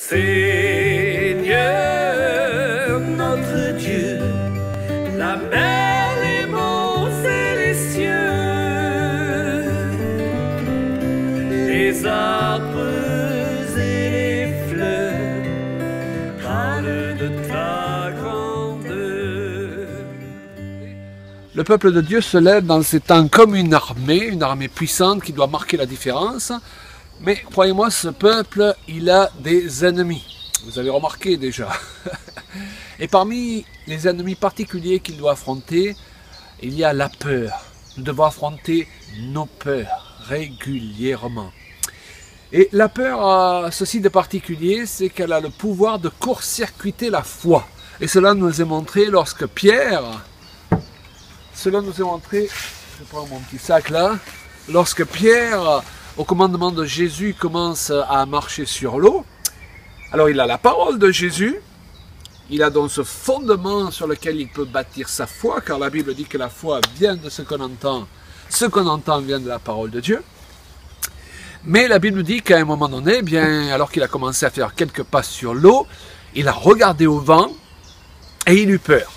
Seigneur notre Dieu, la mer, les monts et les cieux, les arbres et les fleurs parlent de ta grandeur. Le peuple de Dieu se lève dans ces temps comme une armée puissante qui doit marquer la différence. Mais croyez-moi, ce peuple, il a des ennemis. Vous avez remarqué déjà. Et parmi les ennemis particuliers qu'il doit affronter, il y a la peur. Nous devons affronter nos peurs régulièrement. Et la peur a ceci de particulier, c'est qu'elle a le pouvoir de court-circuiter la foi. Et cela nous est montré lorsque Pierre, je prends mon petit sac là, lorsque Pierre, au commandement de Jésus, commence à marcher sur l'eau. Alors il a la parole de Jésus, il a donc ce fondement sur lequel il peut bâtir sa foi, car la Bible dit que la foi vient de ce qu'on entend vient de la parole de Dieu. Mais la Bible dit qu'à un moment donné, bien, alors qu'il a commencé à faire quelques pas sur l'eau, il a regardé au vent et il eut peur.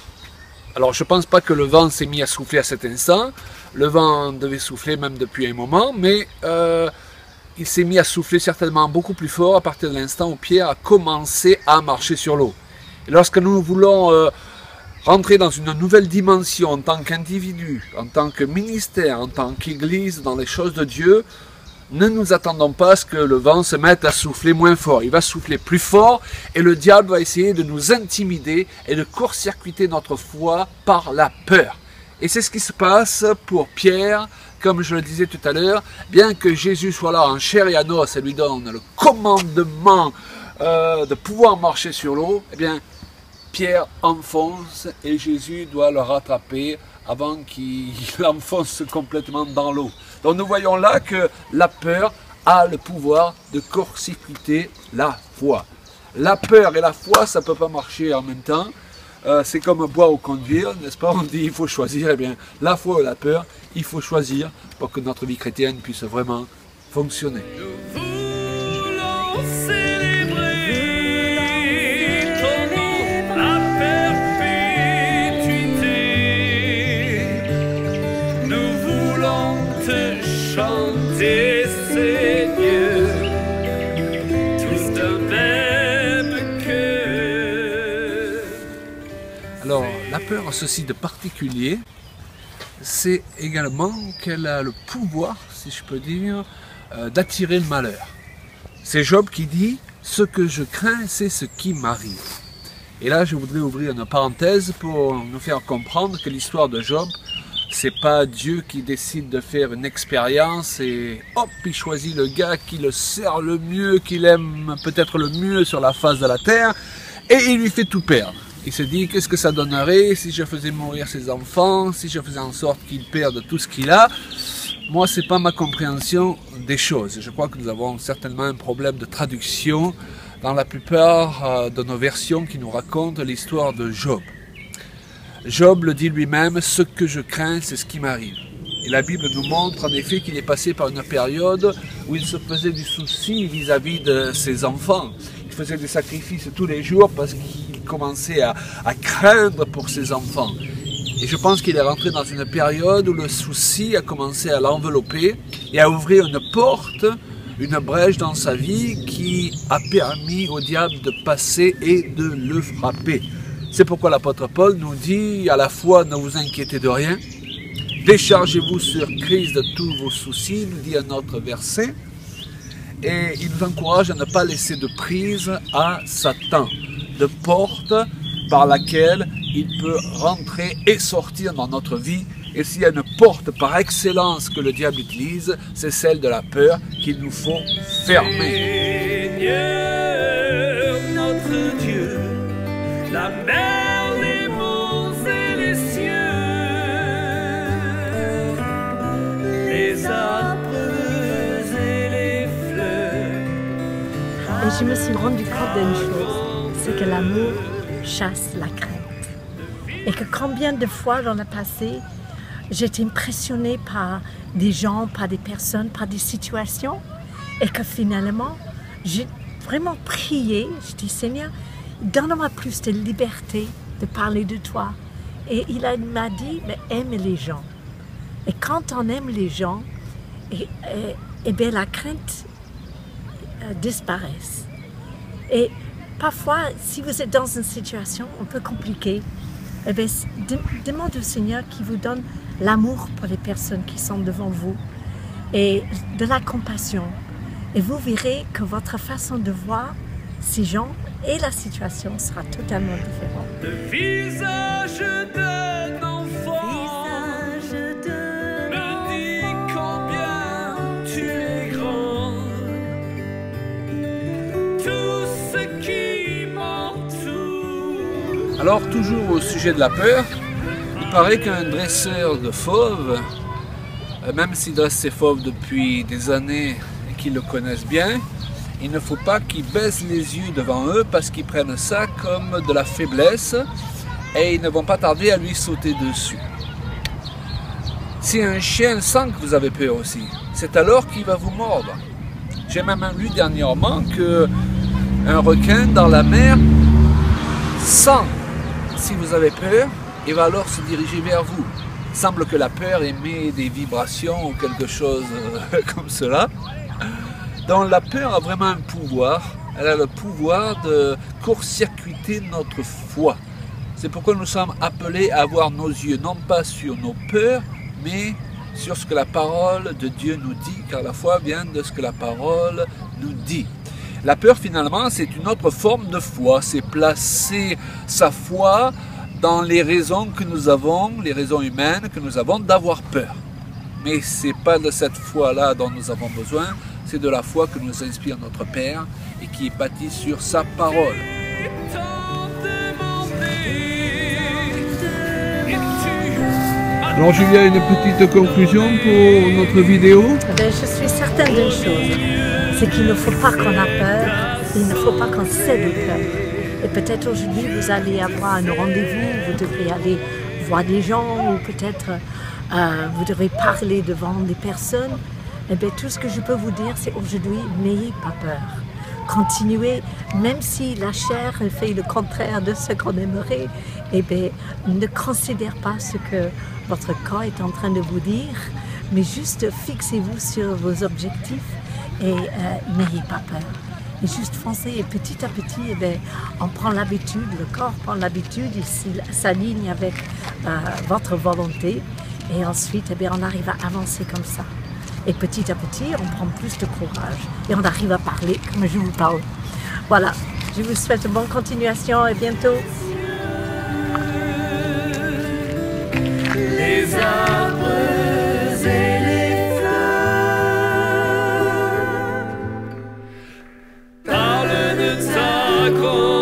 Alors je ne pense pas que le vent s'est mis à souffler à cet instant, le vent devait souffler même depuis un moment, mais il s'est mis à souffler certainement beaucoup plus fort à partir de l'instant où Pierre a commencé à marcher sur l'eau. Et lorsque nous voulons rentrer dans une nouvelle dimension en tant qu'individu, en tant que ministère, en tant qu'Église, dans les choses de Dieu, ne nous attendons pas à ce que le vent se mette à souffler moins fort. Il va souffler plus fort et le diable va essayer de nous intimider et de court-circuiter notre foi par la peur. Et c'est ce qui se passe pour Pierre, comme je le disais tout à l'heure, bien que Jésus soit là en chair et en os et lui donne le commandement de pouvoir marcher sur l'eau, eh bien Pierre enfonce et Jésus doit le rattraper avant qu'il enfonce complètement dans l'eau. Donc nous voyons là que la peur a le pouvoir de court-circuiter la foi. La peur et la foi, ça ne peut pas marcher en même temps. C'est comme boire ou conduire, n'est-ce pas? On dit il faut choisir. Eh bien, la foi et la peur, il faut choisir pour que notre vie chrétienne puisse vraiment fonctionner. Nous voulons célébrer ton nom à perpétuité. Nous voulons te chanter, Seigneur, tous d'un même cœur. Alors, la peur a ceci de particulier, c'est également qu'elle a le pouvoir, si je peux dire, d'attirer le malheur. C'est Job qui dit « Ce que je crains, c'est ce qui m'arrive ». Et là, je voudrais ouvrir une parenthèse pour nous faire comprendre que l'histoire de Job, c'est pas Dieu qui décide de faire une expérience et hop, il choisit le gars qui le sert le mieux, qu'il aime peut-être le mieux sur la face de la terre, et il lui fait tout perdre. Il se dit, qu'est-ce que ça donnerait si je faisais mourir ses enfants, si je faisais en sorte qu'il perde tout ce qu'il a. Moi, ce n'est pas ma compréhension des choses. Je crois que nous avons certainement un problème de traduction dans la plupart de nos versions qui nous racontent l'histoire de Job. Job le dit lui-même, ce que je crains, c'est ce qui m'arrive. Et la Bible nous montre en effet qu'il est passé par une période où il se faisait du souci vis-à-vis de ses enfants. Il faisait des sacrifices tous les jours parce qu'il commençait à craindre pour ses enfants. Et je pense qu'il est rentré dans une période où le souci a commencé à l'envelopper et à ouvrir une porte, une brèche dans sa vie qui a permis au diable de passer et de le frapper. C'est pourquoi l'apôtre Paul nous dit à la fois ne vous inquiétez de rien, déchargez-vous sur Christ de tous vos soucis, nous dit un autre verset, et il nous encourage à ne pas laisser de prise à Satan, de porte par laquelle il peut rentrer et sortir dans notre vie. Et s'il y a une porte par excellence que le diable utilise, c'est celle de la peur qu'il nous faut fermer. Seigneur, notre Dieu, la mer, les monts et les cieux, les arbres et les fleurs. Et je me suis rendu compte d'une chose, c'est que l'amour chasse la crainte. Et que combien de fois dans le passé, j'étais impressionnée par des gens, par des personnes, par des situations, et que finalement, vraiment prié. Je dis, Seigneur, donne-moi plus de liberté de parler de toi. Et m'a dit, mais aime les gens. Et quand on aime les gens, bien, la crainte disparaît. Et parfois, si vous êtes dans une situation un peu compliquée, bien, demandez au Seigneur qui vous donne l'amour pour les personnes qui sont devant vous et de la compassion. Et vous verrez que votre façon de voir ces gens et la situation sera totalement différente. Le visage d'un enfant me dit combien tu es grand. Tout ce qui m'entoure. Alors, toujours au sujet de la peur, il paraît qu'un dresseur de fauves, même s'il dresse ses fauves depuis des années et qu'ils le connaissent bien, il ne faut pas qu'ils baissent les yeux devant eux parce qu'ils prennent ça comme de la faiblesse et ils ne vont pas tarder à lui sauter dessus. Si un chien sent que vous avez peur aussi, c'est alors qu'il va vous mordre. J'ai même lu dernièrement qu'un requin dans la mer sent si vous avez peur et va alors se diriger vers vous. Il semble que la peur émet des vibrations ou quelque chose comme cela. Donc la peur a vraiment un pouvoir, elle a le pouvoir de court-circuiter notre foi. C'est pourquoi nous sommes appelés à avoir nos yeux non pas sur nos peurs, mais sur ce que la parole de Dieu nous dit, car la foi vient de ce que la parole nous dit. La peur finalement c'est une autre forme de foi, c'est placer sa foi dans les raisons que nous avons, les raisons humaines que nous avons d'avoir peur. Mais ce n'est pas de cette foi-là dont nous avons besoin, c'est de la foi que nous inspire notre Père et qui est bâtie sur sa parole. Alors Julia, une petite conclusion pour notre vidéo? Je suis certaine d'une chose, c'est qu'il ne faut pas qu'on a peur, il ne faut pas qu'on cède peur. Et peut-être aujourd'hui vous allez avoir un rendez-vous, vous devrez aller voir des gens ou peut-être vous devrez parler devant des personnes. Eh bien, tout ce que je peux vous dire, c'est aujourd'hui, n'ayez pas peur. Continuez, même si la chair fait le contraire de ce qu'on aimerait, eh bien, ne considérez pas ce que votre corps est en train de vous dire, mais juste fixez-vous sur vos objectifs et n'ayez pas peur. Et juste foncez et petit à petit, eh bien, on prend l'habitude, le corps prend l'habitude, il s'aligne avec votre volonté et ensuite, eh bien, on arrive à avancer comme ça. Et petit à petit, on prend plus de courage et on arrive à parler comme je vous parle. Voilà, je vous souhaite une bonne continuation et bientôt. Les arbres et les fleurs parlent de ta grandeur.